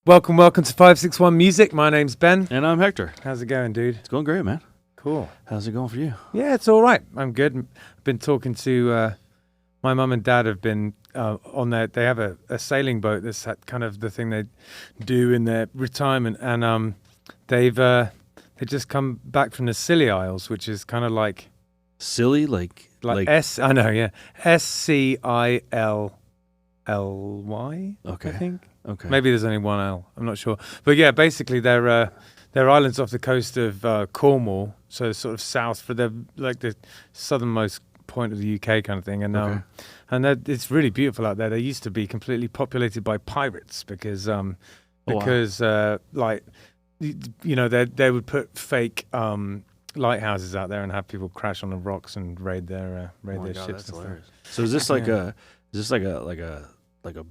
Welcome to 561 Music. My name's Ben. And I'm Hector. How's it going, dude? It's going great, man. Cool. How's it going for you? Yeah, it's all right. I'm good. I've been talking to my mum and dad. Have been on their. They have a sailing boat. That's kind of the thing they do in their retirement, and they just come back from the Scilly Isles, which is kind of like Silly, like S. I know, yeah. SCILLY. Okay. I think. Okay. Maybe there's only one L. I'm not sure. But yeah, basically they're islands off the coast of Cornwall, so sort of south for the southernmost point of the UK kind of thing. And it's really beautiful out there. They used to be completely populated by pirates because they would put fake lighthouses out there and have people crash on the rocks and raid their ships. That's hilarious. So is this like a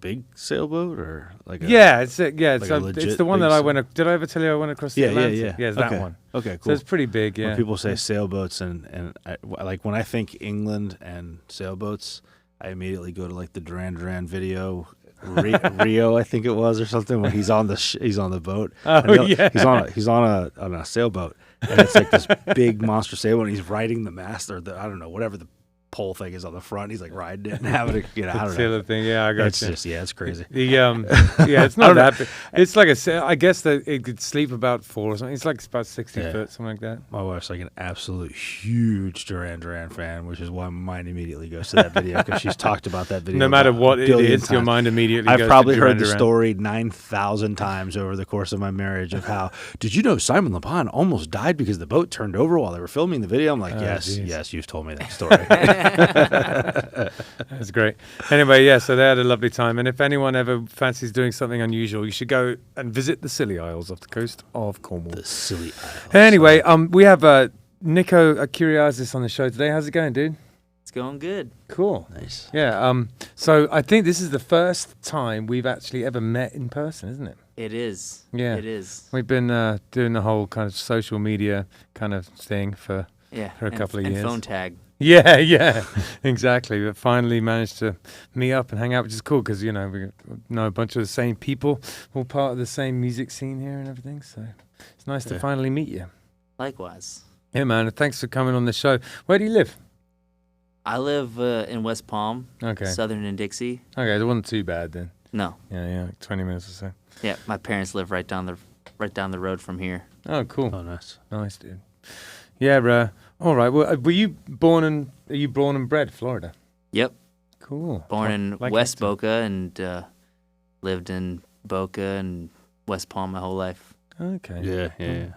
big sailboat or like a it's the one that I went. Did I ever tell you I went across the Atlantic? Yeah, it's that one. Okay, cool. So it's pretty big. Yeah. When people say sailboats and when I think England and sailboats, I immediately go to like the Duran Duran video. Rio, I think it was, or something, when he's on the boat. Oh yeah, he's on a sailboat, and it's like this big monster sailboat, and he's riding the mast or whatever the pole thing is on the front. He's like riding it and having it, I don't know. Thing. Yeah, I got it's just it's crazy. It's not that big. It's like I guess that it could sleep about 4 or something. It's like about 60 foot, something like that. My wife's like an absolute huge Duran Duran fan, which is why my mind immediately goes to that video because she's talked about that video. No matter what it is, times. your mind immediately I've goes probably to heard Duran the story 9,000 times over the course of my marriage of how, did you know Simon Le Bon almost died because the boat turned over while they were filming the video? I'm like, yes, you've told me that story. That's great. Anyway, so they had a lovely time. And if anyone ever fancies doing something unusual, you should go and visit the Scilly Isles off the coast of Cornwall. The Scilly Isles. Anyway, we have Niko Kiriaziz on the show today. How's it going, dude? It's going good. Cool. Nice. Yeah. So I think this is the first time we've actually ever met in person, isn't it? It is. Yeah. It is. We've been doing the whole kind of social media kind of thing for a couple of years. And phone tag. Yeah, exactly. But finally managed to meet up and hang out, which is cool because, we know a bunch of the same people, all part of the same music scene here and everything. So it's nice to finally meet you. Likewise. Yeah, man. Thanks for coming on the show. Where do you live? I live in West Palm, Southern and Dixie. Okay, it wasn't too bad then. No. Yeah, like 20 minutes or so. Yeah, my parents live right down the road from here. Oh, cool. Oh, nice. Nice, dude. Yeah, all right. Well, are you born and bred Florida? Yep. Cool. Born in West Boca and lived in Boca and West Palm my whole life. Okay. Yeah.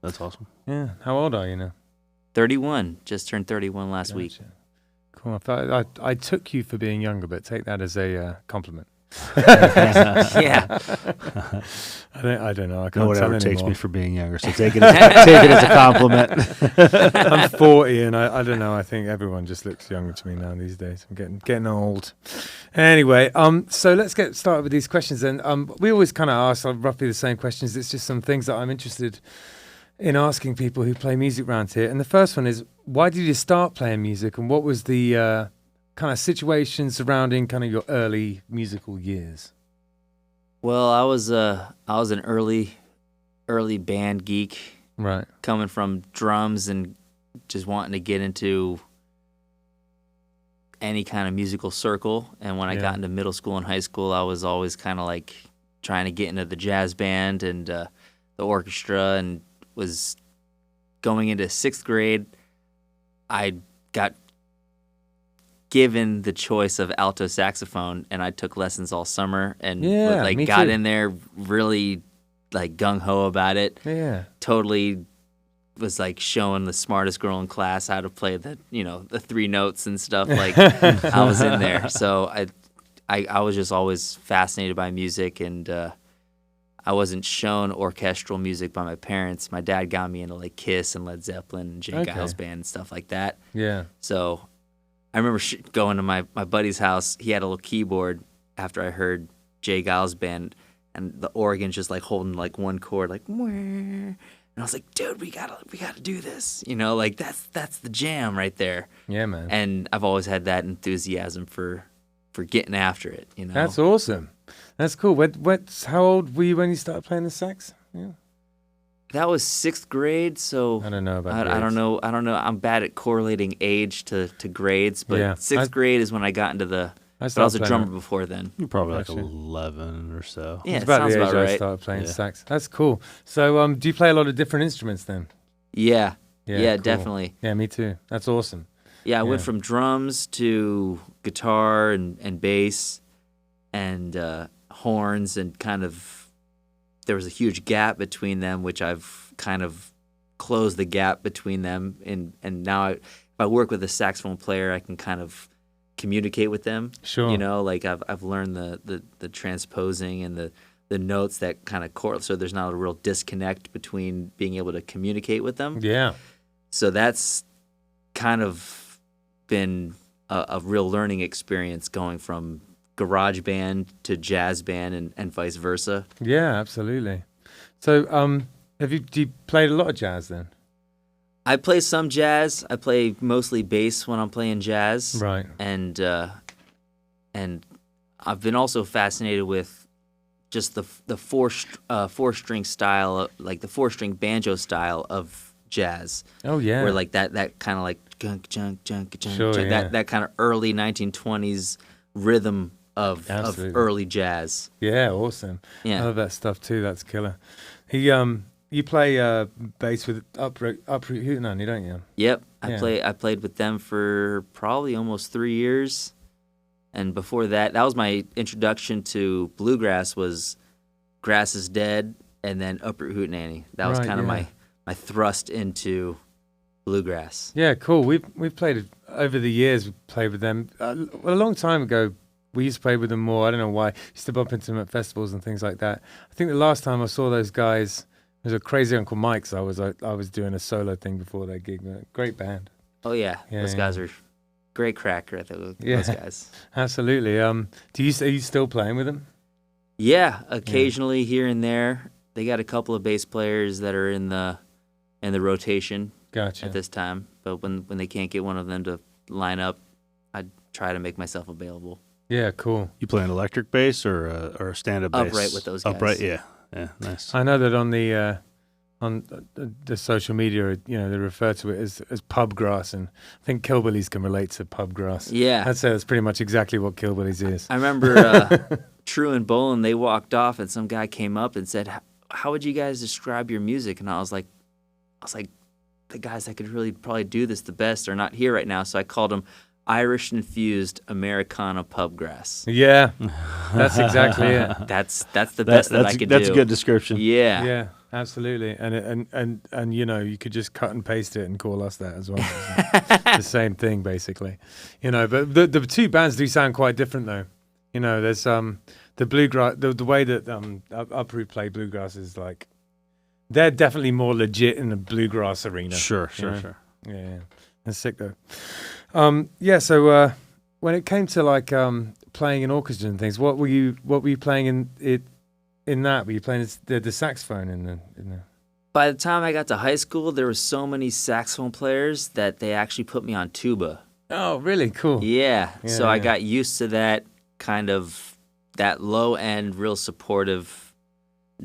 That's awesome. Yeah. How old are you now? 31. Just turned 31 last week. Cool. I took you for being younger, but take that as a compliment. Yeah. I don't know. I can't no one tell ever takes anymore. me for being younger, so take it as a compliment. I'm 40, and I don't know. I think everyone just looks younger to me now these days. I'm getting old. Anyway, so let's get started with these questions. Then we always kind of ask roughly the same questions. It's just some things that I'm interested in asking people who play music around here. And the first one is, why did you start playing music, and what was the kind of situation surrounding kind of your early musical years? Well, I was an early band geek, right? Coming from drums and just wanting to get into any kind of musical circle. And when I got into middle school and high school, I was always kind of like trying to get into the jazz band and the orchestra, and was going into 6th grade. I got given the choice of alto saxophone, and I took lessons all summer and got in there really like gung-ho about it. Yeah. Totally was like showing the smartest girl in class how to play the 3 notes and stuff. Like I was in there. So I was just always fascinated by music, and I wasn't shown orchestral music by my parents. My dad got me into like Kiss and Led Zeppelin and Jay Giles Band and stuff like that. Yeah. So I remember going to my buddy's house. He had a little keyboard after I heard Jay Giles Band, and the organ's just like holding like one chord, like, and I was like, dude, we gotta do this. Like that's the jam right there. Yeah, man. And I've always had that enthusiasm for getting after it. That's awesome. That's cool. How old were you when you started playing the sax? Yeah. That was 6th grade, so I don't know about I don't know. I'm bad at correlating age to grades, but Yeah. 6th grade is when I got into the. But I was a drummer before then. You're probably like 11 or so. Yeah, it's about sounds the age about right. I started playing sax. That's cool. So, do you play a lot of different instruments then? Yeah, cool. definitely. Yeah, me too. That's awesome. Yeah, I went from drums to guitar and bass and horns, and kind of there was a huge gap between them, which I've kind of closed the gap between them, and now if I work with a saxophone player, I can kind of communicate with them. Sure. Like I've learned the transposing and the notes that kind of correlate, so there's not a real disconnect between being able to communicate with them. Yeah. So that's kind of been a real learning experience, going from garage band to jazz band and vice versa. Yeah, absolutely. So, do you play a lot of jazz then? I play some jazz. I play mostly bass when I'm playing jazz. Right. And I've been also fascinated with just the four string style, like the 4-string banjo style of jazz. Oh yeah. Where like that kind of like junk, Sure, yeah. that kind of early 1920s rhythm of early jazz. Yeah, awesome. Yeah. I love that stuff too. That's killer. You play bass with Uproot Hootenanny, don't you? Yep. Yeah. I played with them for probably almost 3 years. And before that was my introduction to bluegrass, was Grass is Dead and then Uproot Hootenanny. That was kind of my thrust into bluegrass. Yeah, cool. We've played over the years. We played with them. A long time ago, we used to play with them more. I don't know why. Used to bump into them at festivals and things like that. I think the last time I saw those guys was at Crazy Uncle Mike's. I was doing a solo thing before their gig. Great band. Oh yeah, those guys are great cracker at those guys. Absolutely. Are you still playing with them? Yeah, occasionally here and there. They got a couple of bass players that are in the rotation. Gotcha. At this time, but when they can't get one of them to line up, I try to make myself available. Yeah, cool. You play an electric bass or a stand-up bass? Upright with those guys. Upright, yeah, nice. I know that on the social media, they refer to it as pub grass, and I think Killbillies can relate to pub grass. Yeah, I'd say that's pretty much exactly what Killbillies is. I remember True and Bolin, they walked off, and some guy came up and said, "How would you guys describe your music?" And I was like, the guys that could really probably do this the best are not here right now, so I called them Irish infused Americana pub grass. Yeah, that's exactly it. That's the best that I could do. That's a good description. Yeah. Yeah, absolutely. And you could just cut and paste it and call us that as well. The same thing basically. But the two bands do sound quite different though. There's the bluegrass, the way that Uproot play bluegrass is like, they're definitely more legit in the bluegrass arena. Sure. Yeah. That's sick though. So when it came to like playing in orchestra and things, what were you playing in that? Were you playing the saxophone in the? By the time I got to high school, there were so many saxophone players that they actually put me on tuba. Oh, really? Cool. Yeah. So I got used to that kind of that low end, real supportive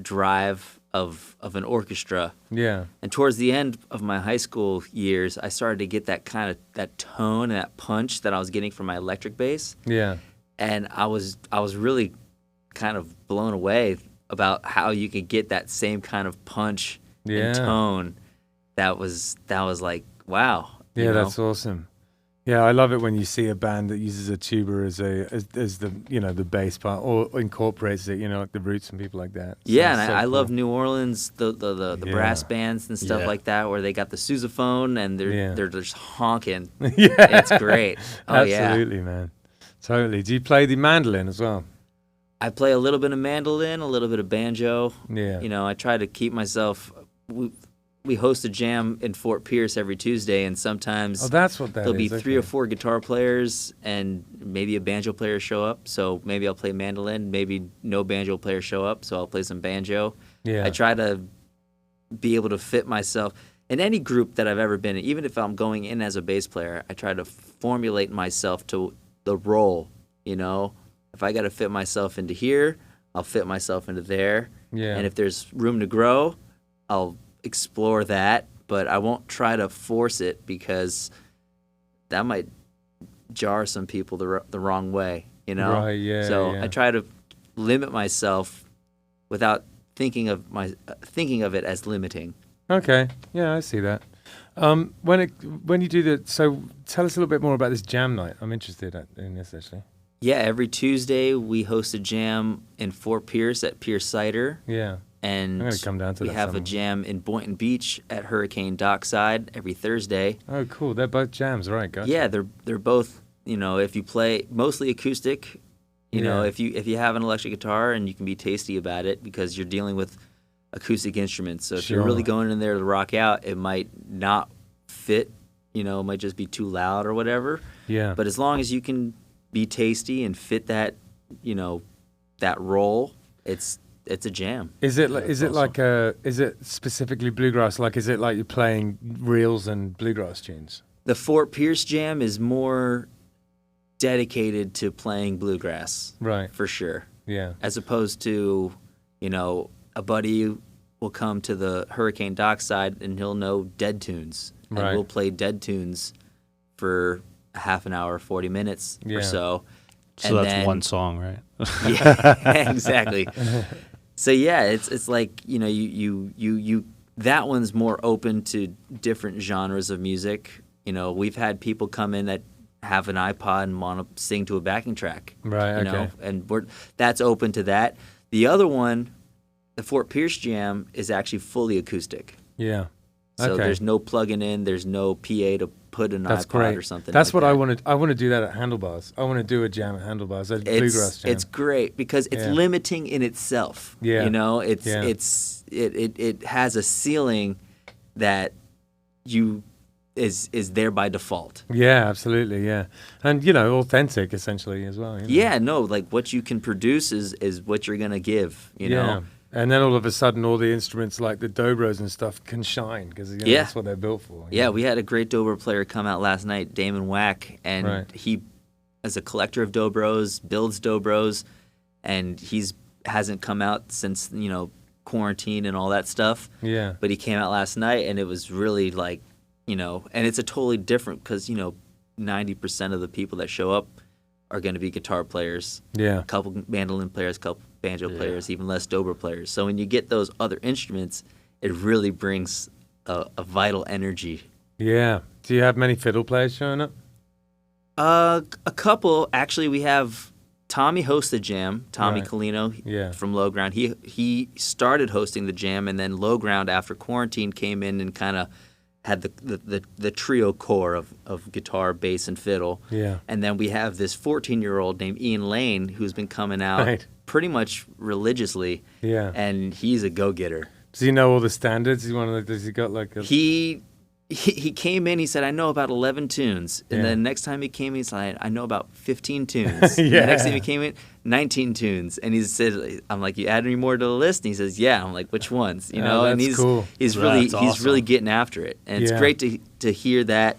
drive of an orchestra. Yeah. And towards the end of my high school years, I started to get that kind of that tone and that punch that I was getting from my electric bass. Yeah. And I was really kind of blown away about how you could get that same kind of punch and tone. That was like, wow. Yeah, that's awesome. Yeah, I love it when you see a band that uses a tuba as the the bass part, or incorporates it, like the Roots and people like that. Yeah, and I love New Orleans, the brass bands and stuff like that, where they got the sousaphone and they're just honking. Yeah, it's great. Oh, absolutely, man, totally. Do you play the mandolin as well? I play a little bit of mandolin, a little bit of banjo. Yeah, I try to keep myself. We host a jam in Fort Pierce every Tuesday, and sometimes that's what there'll be 3 or 4 guitar players and maybe a banjo player show up. So maybe I'll play mandolin, maybe no banjo players show up, so I'll play some banjo. Yeah. I try to be able to fit myself in any group that I've ever been in. Even if I'm going in as a bass player, I try to formulate myself to the role You know, if I got to fit myself into here, I'll fit myself into there. Yeah. And if there's room to grow, I'll explore that, but I won't try to force it because that might jar some people the wrong way, you know? Right, yeah. So yeah. I try to limit myself without thinking of it as limiting. Okay. Yeah, I see that. When you do so tell us a little bit more about this jam night. I'm interested in this actually. Yeah, every Tuesday we host a jam in Fort Pierce at Pierce Cider. Yeah. And I'm gonna come down to we that have a jam in Boynton Beach at Hurricane Dockside every Thursday. Oh, cool. They're both jams, right? Gotcha. Yeah, they're both, you know, if you play mostly acoustic, you know, if you have an electric guitar and you can be tasty about it because you're dealing with acoustic instruments. So if you're really going in there to rock out, it might not fit, you know, it might just be too loud or whatever. Yeah. But as long as you can be tasty and fit that, you know, that role, it's a jam. Is it specifically bluegrass? Like, is it like you're playing reels and bluegrass tunes? The Fort Pierce jam is more dedicated to playing bluegrass, right? For sure. Yeah. As opposed to, you know, a buddy will come to the Hurricane Dockside and he'll know dead tunes, and we'll play dead tunes for a half an hour, 40 minutes or so. So and that's one song, right? Yeah, exactly. So yeah, it's like, you know, you that one's more open to different genres of music. You know, we've had people come in that have an iPod and want to sing to a backing track. Right, you know, and that's open to that. The other one, the Fort Pierce Jam, is actually fully acoustic. Yeah. So there's no plugging in, there's no PA to put an iPod or something. That's what I want to. I want to do that at Handlebars. I want to do a jam at Handlebars, a bluegrass jam. It's great because it's limiting in itself. Yeah. You know, it has a ceiling that is there by default. Yeah, absolutely. Yeah, and you know, authentic essentially as well. You know? Yeah, no, like what you can produce is what you're gonna give. You know. And then all of a sudden, all the instruments like the dobros and stuff can shine because that's what they're built for. Yeah, we had a great dobro player come out last night, Damon Wack, and he, as a collector of dobros, builds dobros, and hasn't come out since, you know, quarantine and all that stuff. Yeah. But he came out last night, and it was really like, you know, and it's a totally different because, you know, 90% of the people that show up are going to be guitar players. Yeah. A couple mandolin players, a couple banjo players, even less dobro players. So when you get those other instruments, it really brings a vital energy. Yeah. Do you have many fiddle players showing up? A couple. Actually, we have Tommy hosts the jam. Tommy Colino from Low Ground. He started hosting the jam, and then Low Ground, after quarantine, came in and kind of had the trio core of guitar, bass, and fiddle. Yeah. And then we have this 14-year-old named Ian Lane who's been coming out pretty much religiously. Yeah. And he's a go-getter. Does he know all the standards? Does he got like a... He came in, he said, I know about 11 tunes. And then next time he came in, he said, I know about 15 tunes. The next time he came in, 19 tunes. And he said, I'm like, you add any more to the list? And he says, yeah. I'm like, which ones? You know, and he's cool. He's really getting after it. And it's great to hear that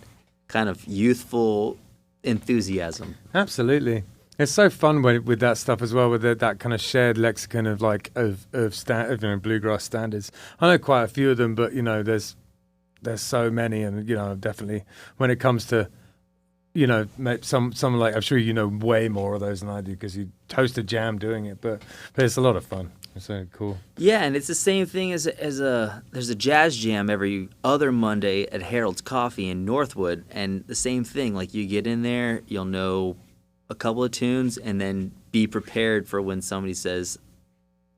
kind of youthful enthusiasm. Absolutely. It's so fun with that stuff as well, with that kind of shared lexicon of like of bluegrass standards. I know quite a few of them, but you know, there's so many, and you know, definitely when it comes to, you know, some like, I'm sure you know way more of those than I do because you host a jam doing it, but it's a lot of fun. It's so cool. Yeah, and it's the same thing as there's a jazz jam every other Monday at Harold's Coffee in Northwood, and the same thing. Like you get in there, you'll know a couple of tunes, and then be prepared for when somebody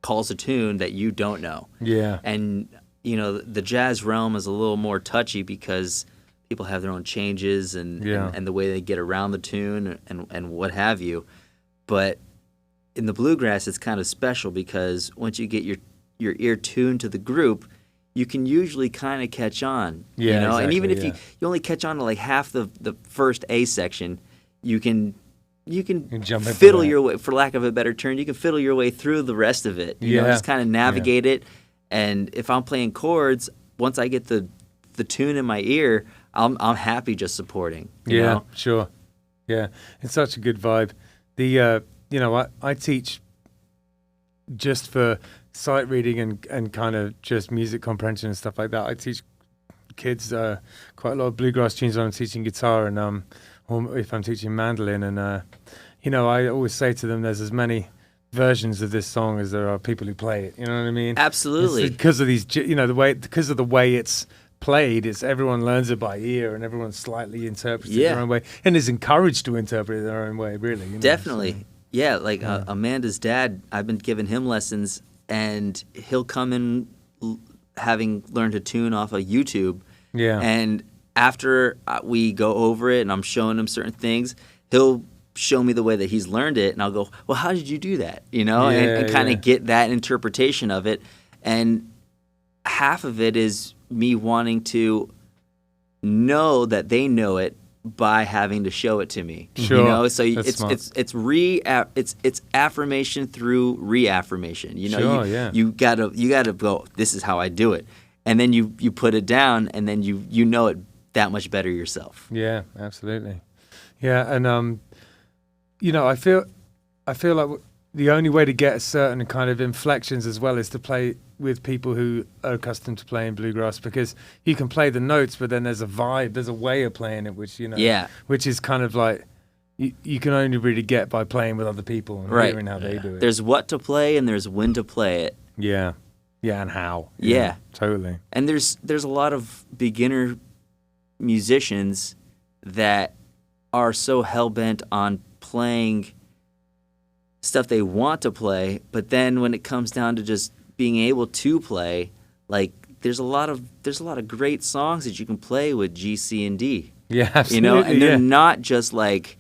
calls a tune that you don't know. Yeah, and you know, the jazz realm is a little more touchy because people have their own changes and the way they get around the tune and what have you. But in the bluegrass, it's kind of special because once you get your ear tuned to the group, you can usually kind of catch on. Yeah, you know? Exactly, and even if you only catch on to like half the first A section, you can fiddle your way, for lack of a better term, you can fiddle your way through the rest of it. You know, just kind of navigate it. And if I'm playing chords, once I get the tune in my ear, I'm happy just supporting. You know? Sure. Yeah, it's such a good vibe. I teach just for sight reading and kind of just music comprehension and stuff like that. I teach kids quite a lot of bluegrass tunes when I'm teaching guitar and or if I'm teaching mandolin. And I always say to them, there's as many versions of this song as there are people who play it. You know what I mean? Absolutely. It's because of these, because of the way it's played, everyone learns it by ear and everyone slightly interprets it their own way and is encouraged to interpret it their own way, really. Definitely. So. Yeah, like Amanda's dad, I've been giving him lessons, and he'll come in having learned a tune off of YouTube. Yeah. And after we go over it and I'm showing him certain things, he'll show me the way that he's learned it, and I'll go, well, how did you do that? And kind of get that interpretation of it. And half of it is me wanting to know that they know it by having to show it to me. Sure. So it's affirmation through reaffirmation. You gotta go, this is how I do it. And then you put it down, and then you know it that much better yourself. Yeah, absolutely. Yeah, and I feel like the only way to get a certain kind of inflections as well is to play with people who are accustomed to playing bluegrass, because you can play the notes, but then there's a vibe, there's a way of playing it, which is kind of like you can only really get by playing with other people and hearing how they do it. There's what to play and there's when to play it. Yeah, and how. Yeah, totally. And there's a lot of beginner musicians that are so hell-bent on playing stuff they want to play, but then when it comes down to just being able to play, like there's a lot of great songs that you can play with G, C, and D. Yeah, absolutely. And they're not just like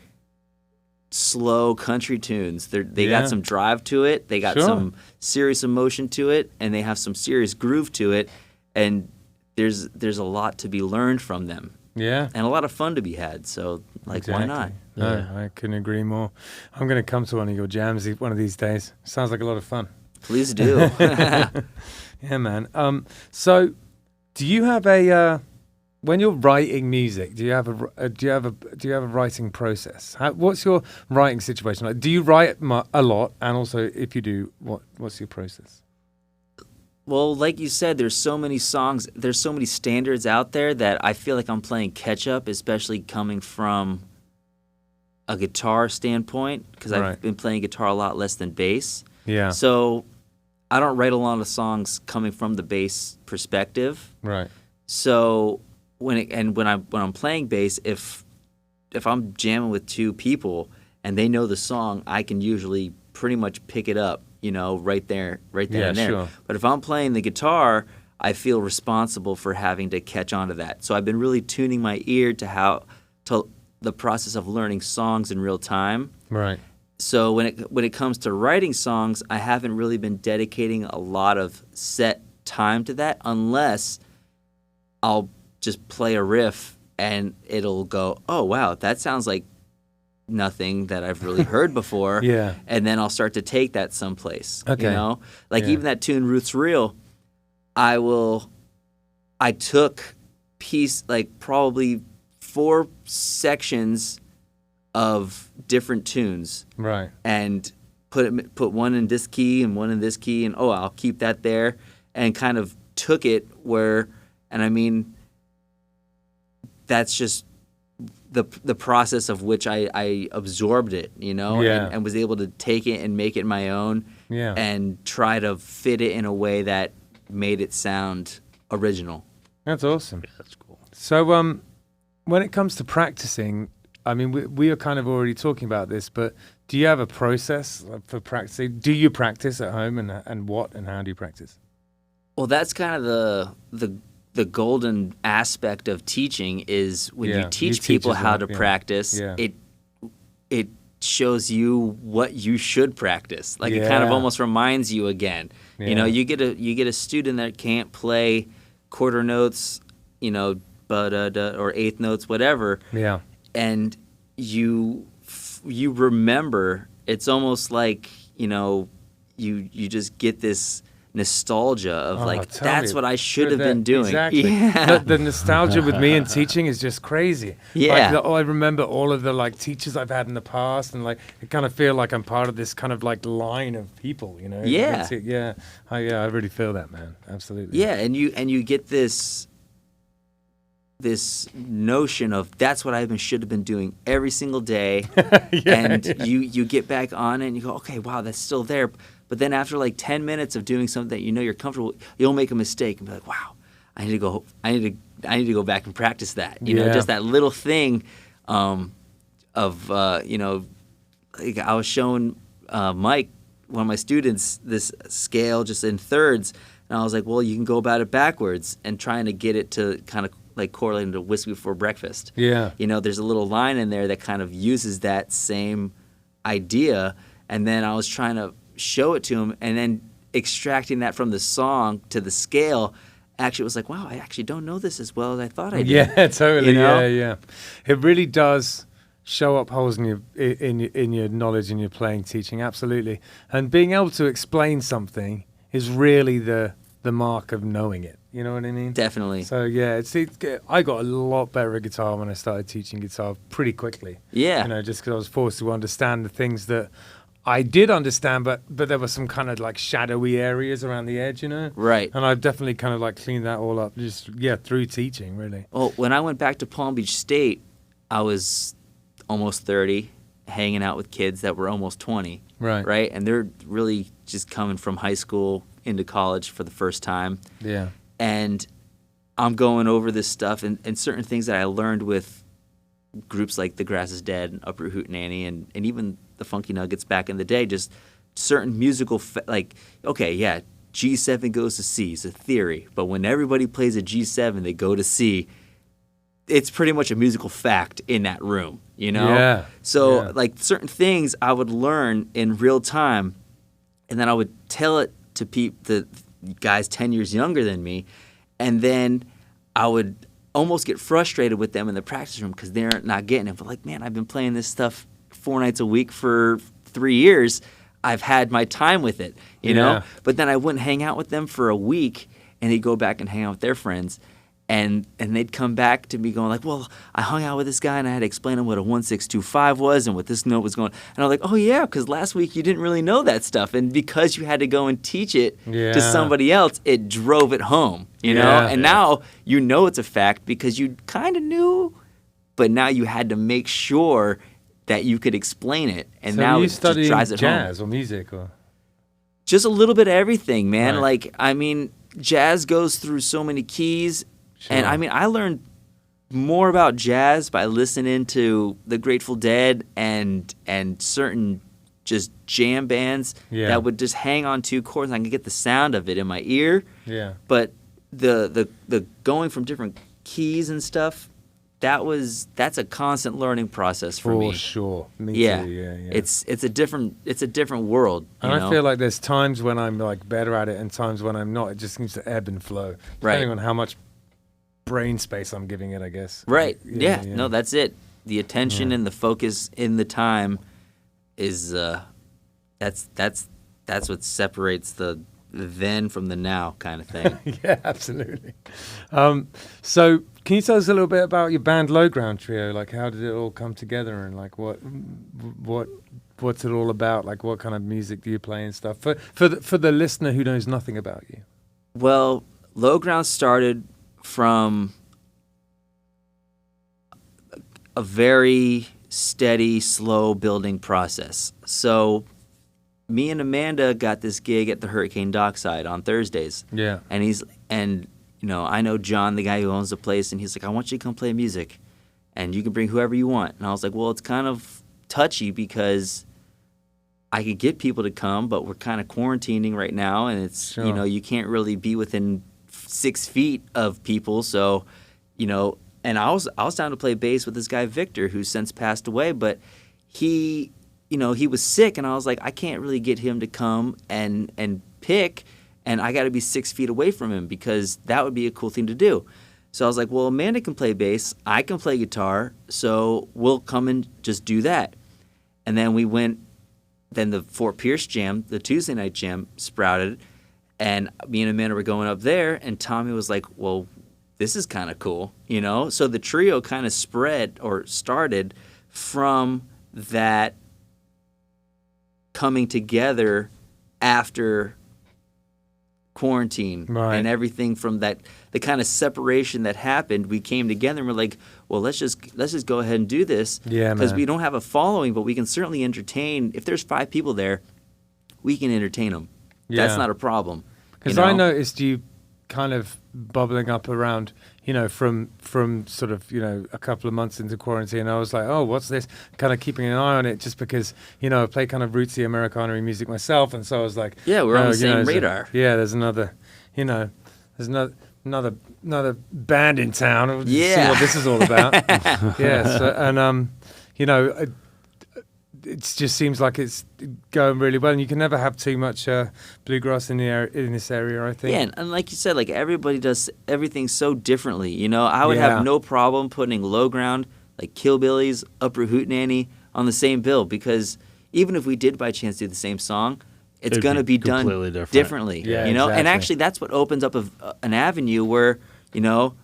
slow country tunes. They got some drive to it. They got some serious emotion to it, and they have some serious groove to it. And there's a lot to be learned from them. Yeah, and a lot of fun to be had. So why not? No, I couldn't agree more. I'm going to come to one of your jams one of these days. Sounds like a lot of fun. Please do. Yeah, man. So, do you have when you're writing music? Do you have a writing process? What's your writing situation like? Do you write a lot? And also, if you do, what's your process? Well, like you said, there's so many songs, there's so many standards out there that I feel like I'm playing catch up, especially coming from a guitar standpoint, because I've been playing guitar a lot less than bass. Yeah. So I don't write a lot of songs coming from the bass perspective. Right. So when I'm playing bass, if I'm jamming with two people and they know the song, I can usually pretty much pick it up, right there and there. Sure. But if I'm playing the guitar, I feel responsible for having to catch on to that. So I've been really tuning my ear to the process of learning songs in real time. Right. So when it comes to writing songs, I haven't really been dedicating a lot of set time to that, unless I'll just play a riff and it'll go, oh wow, that sounds like nothing that I've really heard before. Yeah. And then I'll start to take that someplace. Okay. Even that tune Ruth's Real, I took probably 4 sections of different tunes, right, and put one in this key and one in this key, and I'll keep that there, and kind of took it that's just the process of which I absorbed it, and was able to take it and make it my own, and try to fit it in a way that made it sound original. That's awesome. Yeah, that's cool. So when it comes to practicing, I mean, we are kind of already talking about this, but do you have a process for practicing? Do you practice at home, and what and how do you practice? Well, that's kind of the golden aspect of teaching is when you teach people how to practice, it shows you what you should practice. It kind of almost reminds you again. Yeah. You get a student that can't play quarter notes, or eighth notes, whatever. Yeah. And you remember, it's almost like, you just get this nostalgia of that's what I should have been doing. Exactly. Yeah. The nostalgia with me and teaching is just crazy. Yeah. I remember all of the teachers I've had in the past, and I kind of feel like I'm part of this kind of line of people, you know. Yeah. I really feel that, man. Absolutely. Yeah, and you get this notion of that's what I should have been doing every single day. You get back on it and you go, okay, wow, that's still there. But then after 10 minutes of doing something that you know you're comfortable, you'll make a mistake and be like, wow, I need to go back and practice that. You know, just that little thing I was showing Mike, one of my students, this scale just in thirds, and I was like, well, you can go about it backwards, and trying to get it to kind of correlate into Whiskey Before Breakfast. Yeah. You know, there's a little line in there that kind of uses that same idea, and then I was trying to show it to him, and then extracting that from the song to the scale actually was like, wow, I actually don't know this as well as I thought I did. Yeah, totally. You know? Yeah. It really does show up holes in your knowledge and your playing, teaching, absolutely. And being able to explain something is really the mark of knowing it. You know what I mean? Definitely. So yeah, I got a lot better at guitar when I started teaching guitar pretty quickly. Yeah. You know, just because I was forced to understand the things that I did understand, but there were some kind of shadowy areas around the edge, you know? Right. And I've definitely kind of cleaned that all up through teaching, really. Well, when I went back to Palm Beach State, I was almost 30, hanging out with kids that were almost 20. Right. Right? And they're really just coming from high school into college for the first time. Yeah. And I'm going over this stuff and certain things that I learned with groups like The Grass is Dead and Uproot Hootenanny and even the Funky Nuggets back in the day, just certain musical, G7 goes to C is a theory, but when everybody plays a G7, they go to C. It's pretty much a musical fact in that room, you know? Yeah. So, certain things I would learn in real time, and then I would tell it to the guys 10 years younger than me, and then I would almost get frustrated with them in the practice room because they're not getting it. But man, I've been playing this stuff 4 nights a week for 3 years. I've had my time with it, you know? But then I wouldn't hang out with them for a week, and they'd go back and hang out with their friends. And they'd come back to me going well, I hung out with this guy and I had to explain him what a 1-6-2-5 was and what this note was going. And I was like, oh yeah, because last week you didn't really know that stuff, and because you had to go and teach it to somebody else, it drove it home, you know. And now you know it's a fact because you kind of knew, but now you had to make sure that you could explain it. And so now it just drives it home. Jazz or music or just a little bit of everything, man. Right. Jazz goes through so many keys. Sure. And I learned more about jazz by listening to the Grateful Dead and certain just jam bands that would just hang on 2 chords and I could get the sound of it in my ear. Yeah. But the going from different keys and stuff, that's a constant learning process for me. For sure. Me too. Yeah. It's a different world. And I feel like there's times when I'm better at it and times when I'm not. It just seems to ebb and flow. Depending on how much brain space I'm giving it, I guess. Right. Yeah. No, that's it. The attention and the focus in the time is that's what separates the then from the now kind of thing. Yeah, absolutely. So can you tell us a little bit about your band Low Ground Trio? How did it all come together and what's it all about? What kind of music do you play and stuff? For the listener who knows nothing about you. Well, Low Ground started from a very steady, slow building process. So me and Amanda got this gig at the Hurricane Dockside on Thursdays. Yeah. And I know John, the guy who owns the place, and he's like, I want you to come play music, and you can bring whoever you want. And I was like, well, it's kind of touchy because I could get people to come, but we're kind of quarantining right now, and it's, you can't really be within 6 feet of people, so and I was down to play bass with this guy Victor, who's since passed away, but he was sick, and I was like, I can't really get him to come and pick, and I got to be 6 feet away from him because that would be a cool thing to do. So I was like, well, Amanda can play bass, I can play guitar, so we'll come and just do that. And then we went. Then the Fort Pierce Jam, the Tuesday night jam, sprouted. And me and Amanda were going up there, and Tommy was like, well, this is kind of cool, you know? So the trio kind of started from that coming together after quarantine and everything from that, the kind of separation that happened. We came together and we're like, well, let's just go ahead and do this. Yeah, because we don't have a following, but we can certainly entertain. If there's 5 people there, we can entertain them. Yeah. That's not a problem. Because I noticed you kind of bubbling up around, you know, from sort of, you know, a couple of months into quarantine. I was like, oh, what's this? Kind of keeping an eye on it just because, you know, I play kind of rootsy Americana music myself. And so I was like, yeah, we're on the same radar. There's another, you know, there's another band in town. We'll see what this is all about. So, and, you know, it just seems like it's going really well, and you can never have too much bluegrass in this area, I think. Yeah, and like you said, like everybody does everything so differently. You know, I would have no problem putting low ground, like Killbillies, Upper Hootenanny, on the same bill, because even if we did by chance do the same song, it's going to be done differently. Yeah, you know, exactly. And actually that's what opens up an avenue where, you know,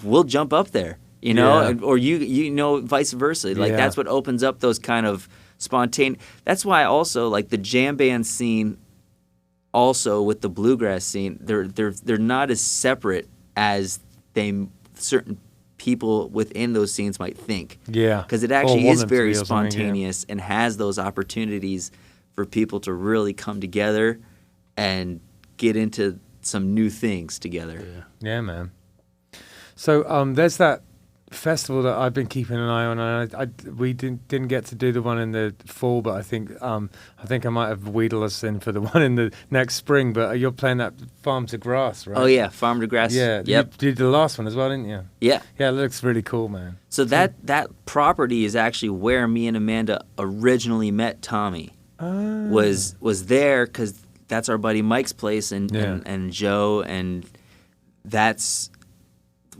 we'll jump up there, you know, or you know, vice versa. Like that's what opens up those kind of spontaneous. That's why also like the jam band scene, also with the bluegrass scene, they're not as separate as certain people within those scenes might think. Yeah, because it actually is very spontaneous and has those opportunities for people to really come together and get into some new things together. Yeah, man. So there's that festival that I've been keeping an eye on, and we didn't get to do the one in the fall, but I think I might have wheedled us in for the one in the next spring. But you're playing that Farm to Grass, right? Oh yeah, Farm to Grass. Yeah, yep. You did the last one as well, didn't you? Yeah. Yeah, it looks really cool, man. So that property is actually where me and Amanda originally met Tommy. Was there because that's our buddy Mike's place and Joe, and that's.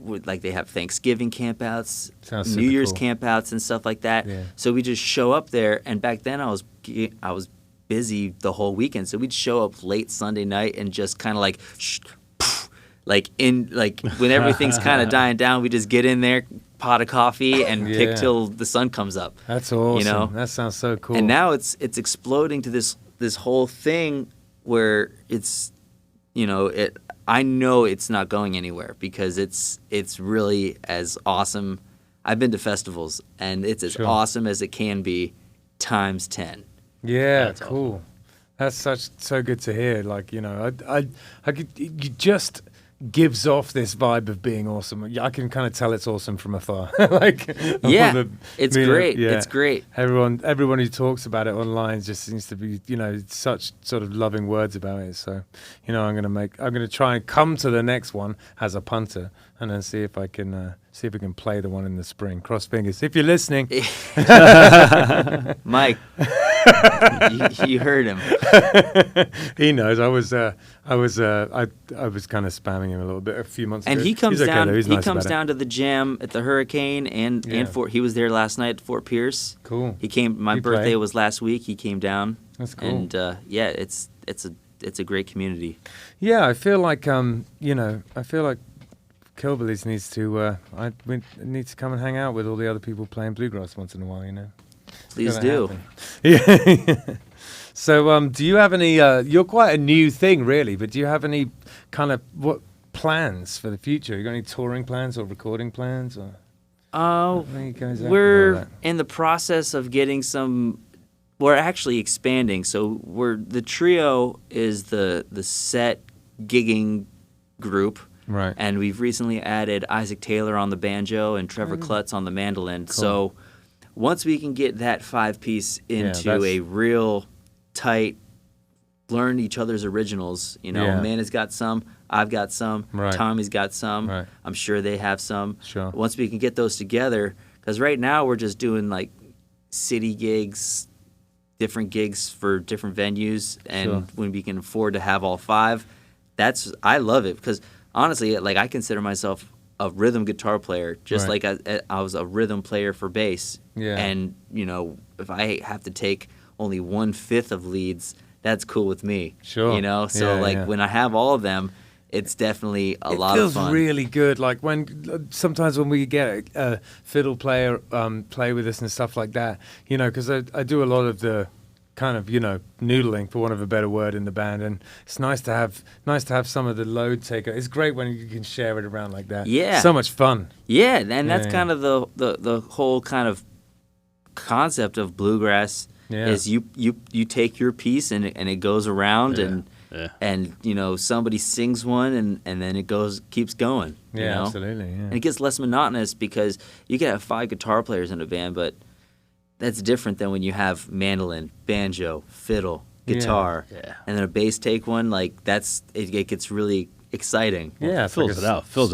Like they have Thanksgiving campouts, New Year's campouts, and stuff like that. Yeah. So we just show up there. And back then I was busy the whole weekend, so we'd show up late Sunday night and just kind of like, when everything's kind of dying down, we just get in there, pot of coffee, and pick till the sun comes up. That's awesome. You know? That sounds so cool. And now it's exploding to this whole thing where it's, you know, I know it's not going anywhere because it's really as awesome. I've been to festivals, and it's as awesome as it can be times 10. Yeah, that's cool. That's so good to hear. Like, you know, you just gives off this vibe of being awesome. I can kind of tell it's awesome from afar. Like, it's great. Yeah. It's great. Everyone who talks about it online just seems to be, you know, such sort of loving words about it. So, you know, I'm going to try and come to the next one as a punter and then see if I can play the one in the spring. Cross fingers. If you're listening, Mike. You heard him. He knows. I was kind of spamming him a little bit a few months ago. And he comes down. He comes down to the jam at the Hurricane and Fort. He was there last night at Fort Pierce. Cool. He came. My birthday was last week. He came down. That's cool. And it's a great community. Yeah, I feel like Killbillies needs to. We need to come and hang out with all the other people playing bluegrass once in a while. You know. Please do. Yeah. So, do you have any? You're quite a new thing, really. But do you have any kind of plans for the future? You got any touring plans or recording plans? Or we're in the process of getting some. We're actually expanding. So the trio is the set gigging group. Right. And we've recently added Isaac Taylor on the banjo and Trevor Klutz on the mandolin. Cool. So once we can get that 5-piece into a real tight, learn each other's originals, you know, Amanda's got some, I've got some, Tommy's got some, I'm sure they have some. Sure. Once we can get those together, because right now we're just doing like city gigs, different gigs for different venues, and when we can afford to have all 5, I love it, because honestly, like I consider myself a rhythm guitar player, just like I was a rhythm player for bass. Yeah. And, you know, if I have to take only 1/5 of leads, that's cool with me. Sure. You know, so when I have all of them, it's definitely a lot of fun. It feels really good. Like sometimes when we get a fiddle player play with us and stuff like that, you know, because I do a lot of the kind of, you know, noodling, for want of a better word, in the band, and it's nice to have some of the load taker. It's great when you can share it around like that. Yeah. So much fun. Yeah, and that's kind of the whole kind of concept of bluegrass is you take your piece and it goes around and you know, somebody sings one and then it keeps going. You know? Absolutely. Yeah. And it gets less monotonous because you can have 5 guitar players in a band, but that's different than when you have mandolin, banjo, fiddle, guitar, and then a bass take one. Like it gets really exciting. Yeah, it fills it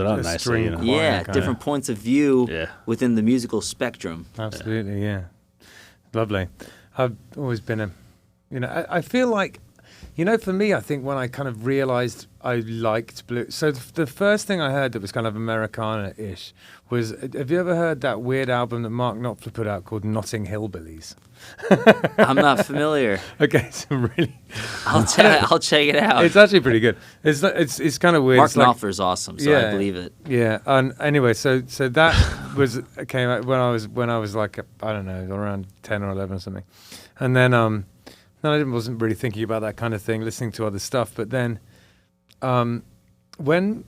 out nicely. You know? Yeah, different points of view within the musical spectrum. Absolutely, yeah. Lovely. I've always been I feel like, you know, for me, I think when I kind of realized I liked blues. So the first thing I heard that was kind of Americana-ish was, have you ever heard that weird album that Mark Knopfler put out called Notting Hillbillies? I'm not familiar. Okay, it's really. I'll check it out. It's actually pretty good. It's kind of weird. Mark Knopfler's awesome, so I believe it. Yeah, and anyway, so that came out when I was like, I don't know, around 10 or 11 or something, and then I wasn't really thinking about that kind of thing, listening to other stuff. But then, when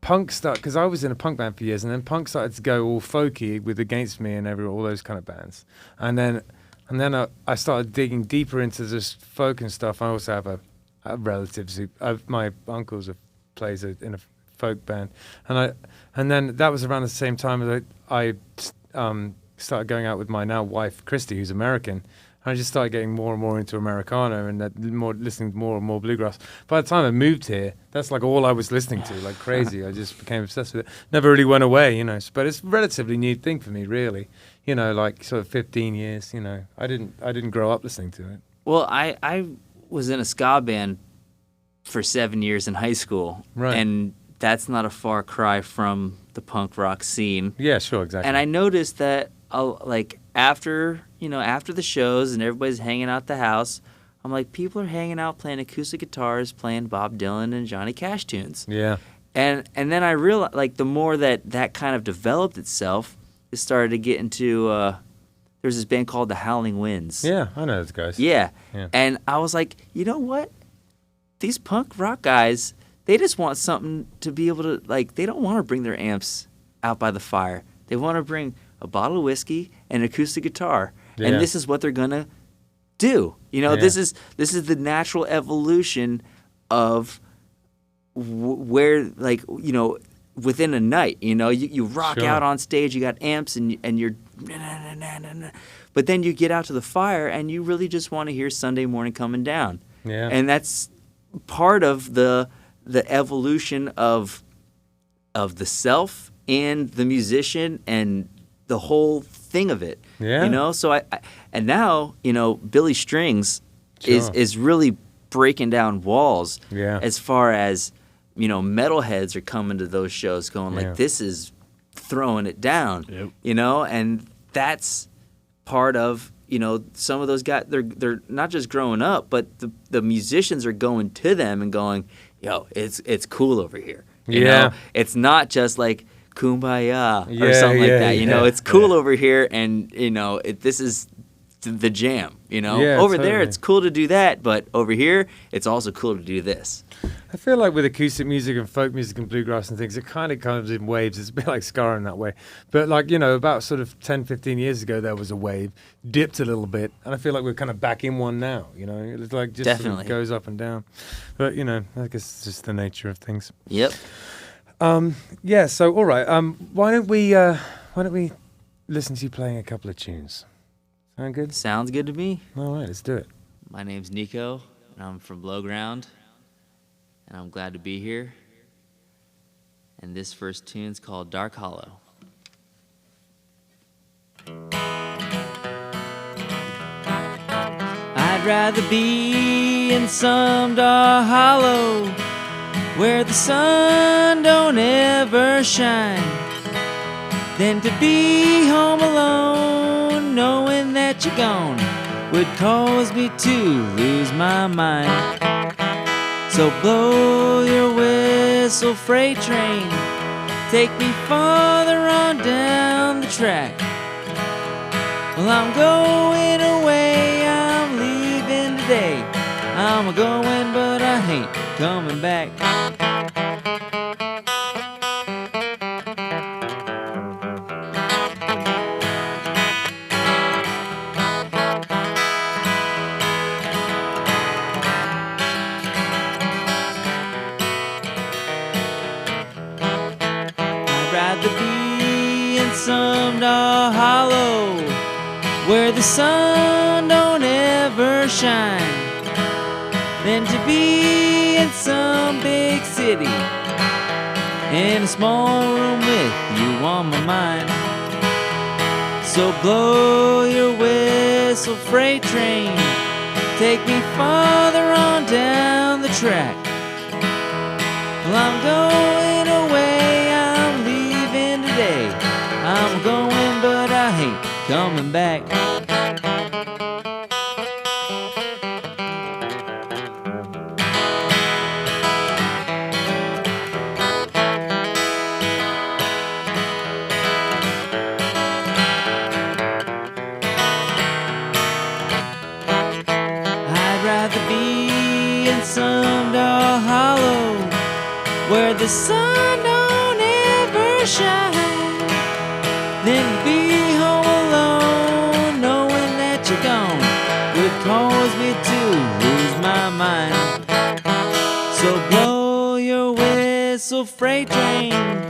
punk started, because I was in a punk band for years, and then punk started to go all folky with Against Me and all those kind of bands, and then I started digging deeper into this folk and stuff. I also have a relatives my uncles plays in a folk band, and then that was around the same time that I started going out with my now wife Christy, who's American. I just started getting more and more into Americana and listening to more and more bluegrass. By the time I moved here, that's like all I was listening to, like crazy. I just became obsessed with it. Never really went away, you know. But it's a relatively new thing for me, really. You know, like sort of 15 years. You know, I didn't grow up listening to it. Well, I was in a ska band for 7 years in high school, right? And that's not a far cry from the punk rock scene. Yeah, sure, exactly. And I noticed that, like after the shows and everybody's hanging out the house, I'm like, people are hanging out playing acoustic guitars, playing Bob Dylan and Johnny Cash tunes. Yeah. And then I realized, like, the more that kind of developed itself, it started to get into, there's this band called the Howling Winds. Yeah, I know those guys. Yeah. And I was like, you know what? These punk rock guys, they just want something to be able to, like, they don't want to bring their amps out by the fire. They want to bring a bottle of whiskey and an acoustic guitar. Yeah. And this is what they're going to do. You know, this is the natural evolution of where, like, you know, within a night, you know, you rock out on stage, you got amps and you're but then you get out to the fire and you really just want to hear Sunday Morning Coming Down. Yeah. And that's part of the evolution of the self and the musician and the whole thing of it. Yeah. You know, so and now, you know, Billy Strings is really breaking down walls as far as, you know, metalheads are coming to those shows going like, this is throwing it down, you know, and that's part of, you know, some of those guys, they're not just growing up, but the musicians are going to them and going, yo, it's cool over here. You know, it's not just like Kumbaya or something like that. You know, it's cool over here, and you know, this is the jam. You know, over there it's cool to do that, but over here it's also cool to do this. I feel like with acoustic music and folk music and bluegrass and things, it kind of comes in waves. It's a bit like ska in that way. But like, you know, about sort of 10, 15 years ago, there was a wave, dipped a little bit, and I feel like we're kind of back in one now, you know. It's like just sort of goes up and down. But, you know, I guess it's just the nature of things. Yep. Yeah, so all right. Why don't we listen to you playing a couple of tunes? Sound good? Sounds good to me. All right, let's do it. My name's Nico, and I'm from Low Ground, and I'm glad to be here. And this first tune's called Dark Hollow. I'd rather be in some dark hollow where the sun don't ever shine than to be home alone knowing that you're gone would cause me to lose my mind. So blow your whistle, freight train, take me farther on down the track. Well, I'm going away, I'm leaving today. I'm going, but I ain't coming back. I'd rather be in some dark hollow where the sun don't ever shine than to be in some big city in a small room with you on my mind. So blow your whistle, freight train, take me farther on down the track. Well, I'm going away, I'm leaving today. I'm going, but I ain't coming back. I'd rather be in some dark hollow where the sun don't ever shine than to be home alone knowing that you're gone would cause me to lose my mind. So blow your whistle, freight train, run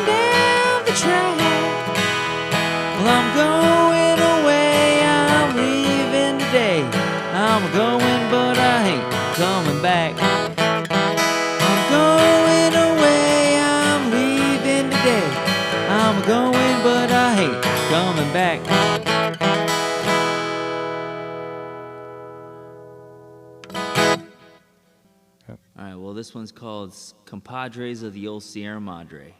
down the track. Well, I'm going away, I'm leaving today. I'm going, but I ain't coming back. I'm going away, I'm leaving today. I'm going, but I ain't coming back. All right, well, this one's called Compadres of the Old Sierra Madre.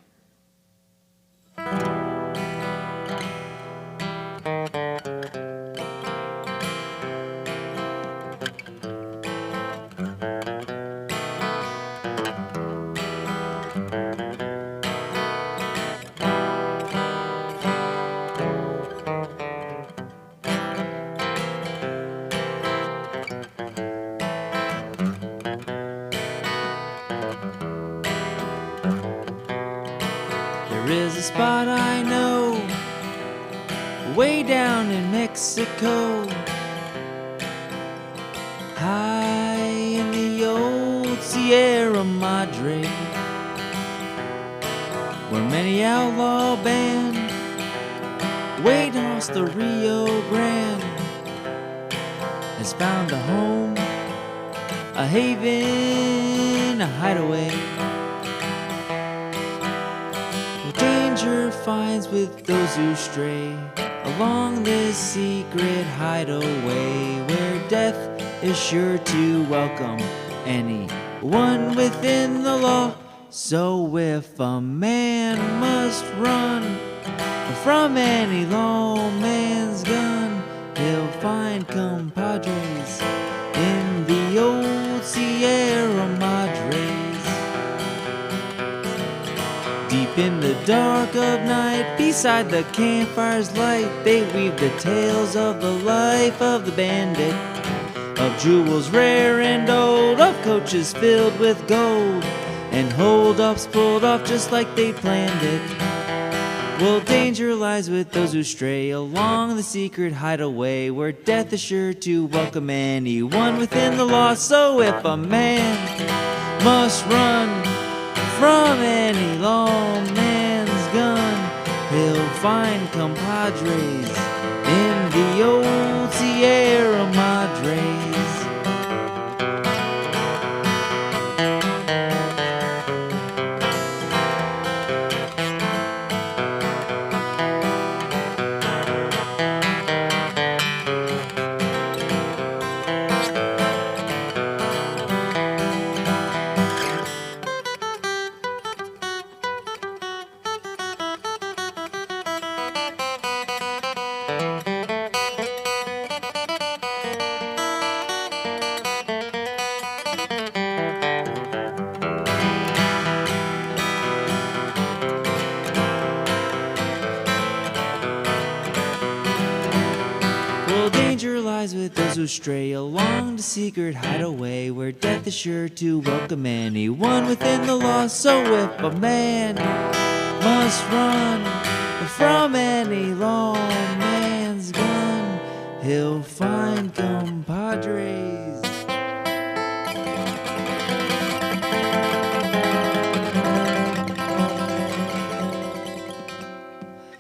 There is a spot I know, way down in Mexico, high in the old Sierra Madre, where many outlaw band way across the Rio Grande has found a home, a haven, a hideaway. Danger finds with those who stray along this secret hideaway, where death is sure to welcome anyone within the law. So if a man must run from any lawman's gun, he'll find compadres in the old Sierra Madres. Deep in the dark of night, beside the campfire's light, they weave the tales of the life of the bandit, of jewels rare and old, of coaches filled with gold, and hold-ups pulled off just like they planned it. Well, danger lies with those who stray along the secret hideaway, where death is sure to welcome anyone within the law. So if a man must run from any lawman's gun, he'll find compadres in the old Sierra Madres. who stray along the secret hideaway, where death is sure to welcome anyone within the law. So if a man must run from any lawman's gun, he'll find compadres.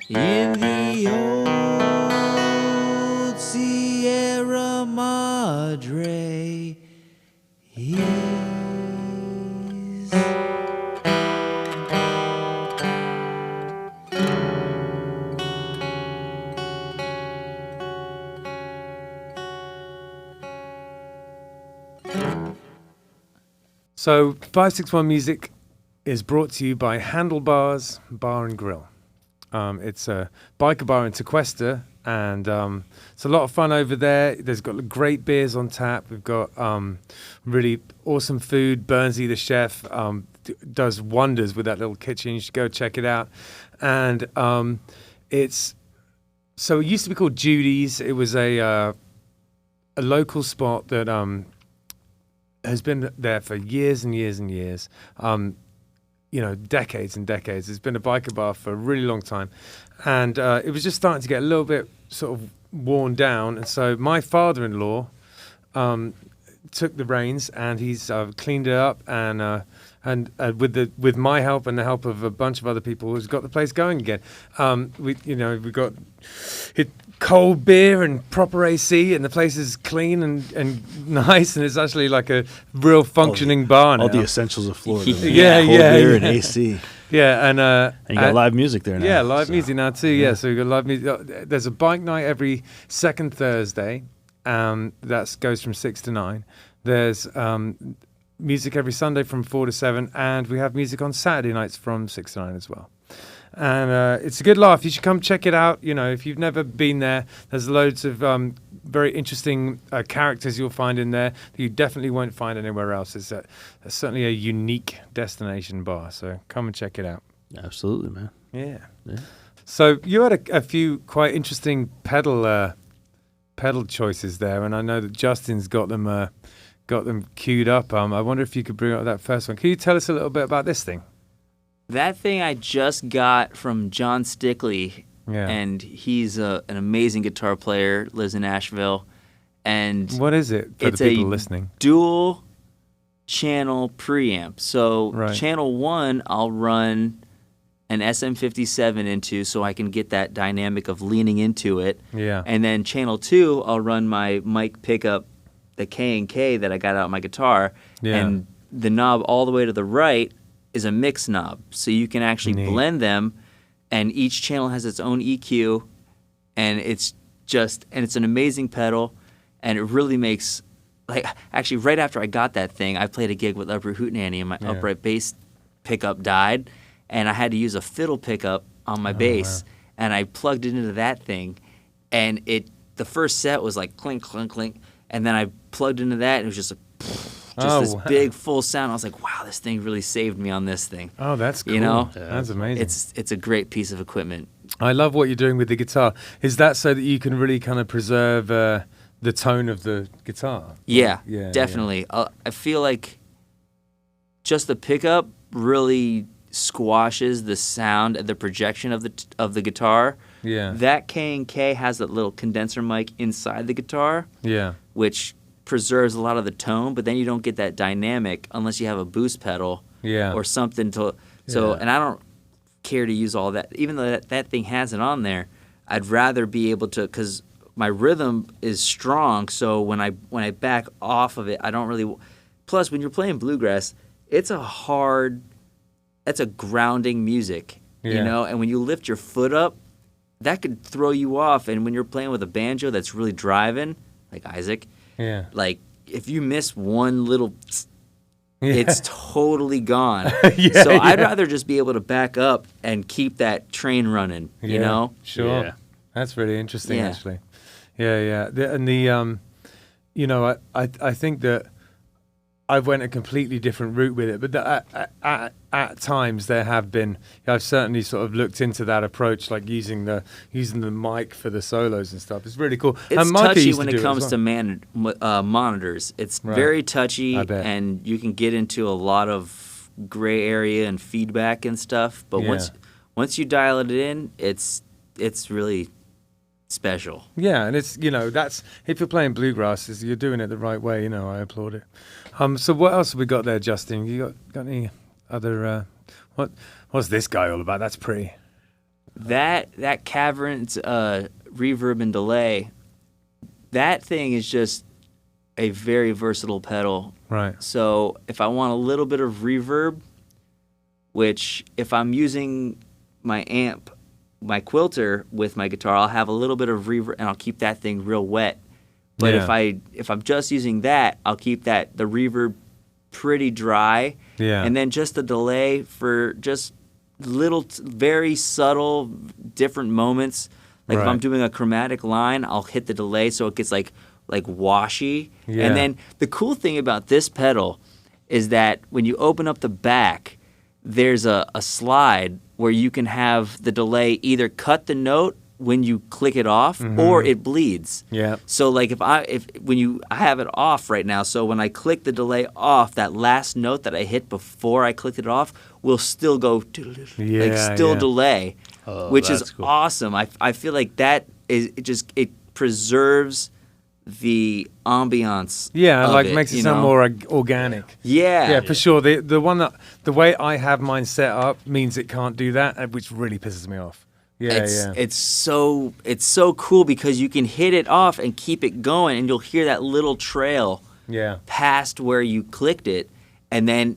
In the old Sierra Madre, he's So 561 Music is brought to you by Handlebars Bar and Grill. It's a biker bar in Tequesta, and it's a lot of fun over there. There's got great beers on tap. We've got really awesome food. Burnsy, the chef, does wonders with that little kitchen. You should go check it out. And it used to be called Judy's. It was a local spot that has been there for years and years and years. Decades and decades. It's been a biker bar for a really long time. And it was just starting to get a little bit sort of worn down. And so my father-in-law took the reins, and he's cleaned it up, and with my help and the help of a bunch of other people, has got the place going again. We got cold beer and proper AC, and the place is clean and nice, and it's actually like a real functioning bar now. All the essentials of Florida. Cold beer and AC. Yeah, and you got live music there now. Yeah, live music now too. Yeah, so we got live music. There's a bike night every second Thursday. That goes from 6 to 9. There's music every Sunday from 4 to 7, and we have music on Saturday nights from 6 to 9 as well. And it's a good laugh. You should come check it out. If you've never been there, there's loads of very interesting characters you'll find in there that you definitely won't find anywhere else. It's certainly a unique destination bar, so come and check it out. Absolutely, man. Yeah. So you had a few quite interesting pedal choices there, and I know that Justin's got them queued up. I wonder if you could bring up that first one. Can you tell us a little bit about this thing? That thing I just got from John Stickley, and he's an amazing guitar player, lives in Asheville. And what is it for the people listening? Dual channel preamp. So channel 1 I'll run an SM57 into, so I can get that dynamic of leaning into it. Yeah. And then channel 2 I'll run my mic pickup, the K&K that I got out of my guitar, and the knob all the way to the right is a mix knob, so you can actually blend them, and each channel has its own EQ, and it's an amazing pedal, and it really makes, actually right after I got that thing, I played a gig with Upright Hootenanny, and my upright bass pickup died, and I had to use a fiddle pickup on my bass, and I plugged it into that thing, and the first set was like clink, clink, clink, and then I plugged into that, and it was just this big full sound. I was like, wow, this thing really saved me on this thing. Oh, that's cool. That's amazing. It's a great piece of equipment. I love what you're doing with the guitar. Is that so that you can really kind of preserve the tone of the guitar? Yeah, definitely. Yeah. I feel like just the pickup really squashes the sound and the projection of the guitar. Yeah. That K&K has that little condenser mic inside the guitar. Yeah. Which preserves a lot of the tone, but then you don't get that dynamic unless you have a boost pedal or something to. So, and I don't care to use all that, even though that thing has it on there. I'd rather be able to, because my rhythm is strong. So when I back off of it, I don't really. Plus, when you're playing bluegrass, that's a grounding music, And when you lift your foot up, that could throw you off. And when you're playing with a banjo that's really driving, like Isaac. Yeah. Like, if you miss one little, it's totally gone. I'd rather just be able to back up and keep that train running, you know? Sure. Yeah. That's really interesting, actually. Yeah. I think that I've went a completely different route with it. But at times there have been, I've certainly sort of looked into that approach, like using the mic for the solos and stuff. It's really cool. It's touchy when it comes to monitors. It's very touchy, and you can get into a lot of gray area and feedback and stuff. But once you dial it in, it's really special. Yeah, and it's that's if you're playing bluegrass, you're doing it the right way. I applaud it. So what else have we got there, Justin? You got any other? What's this guy all about? That's pretty. That Caverns reverb and delay. That thing is just a very versatile pedal. Right. So if I want a little bit of reverb, which if I'm using my amp, my quilter with my guitar, I'll have a little bit of reverb and I'll keep that thing real wet. But if I'm just using that, I'll keep the reverb pretty dry. Yeah. And then just the delay for just little, very subtle, different moments. Like if I'm doing a chromatic line, I'll hit the delay so it gets like washy. Yeah. And then the cool thing about this pedal is that when you open up the back, there's a slide where you can have the delay either cut the note when you click it off or it bleeds. Yeah. So like I have it off right now, so when I click the delay off, that last note that I hit before I clicked it off will still go delay, which is cool. Awesome. I feel like that is it preserves the ambiance. Yeah, like makes it sound more organic. Yeah, for sure. The way I have mine set up means it can't do that, which really pisses me off. It's so cool because you can hit it off and keep it going, and you'll hear that little trail past where you clicked it, and then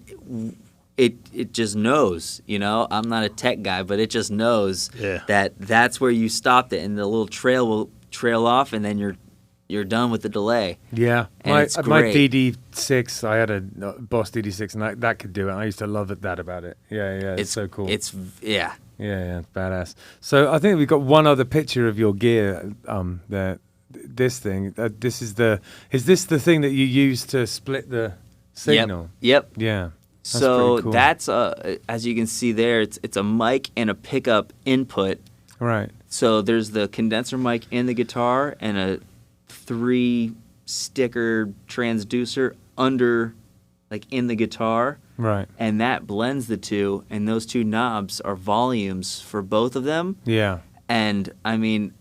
it just knows. I'm not a tech guy, but it just knows that that's where you stopped it, and the little trail will trail off, and then you're done with the delay. Yeah. And my DD6, I had a Boss DD6, and that could do it. I used to love that about it. Yeah, it's so cool. It's it's badass. So I think we've got one other picture of your gear there. This thing, is this the thing that you use to split the signal? Yep. Yeah. So cool. That's as you can see there, it's a mic and a pickup input. Right. So there's the condenser mic in the guitar and a 3-sticker transducer under, in the guitar. Right. And that blends the two, and those two knobs are volumes for both of them. Yeah. And I mean,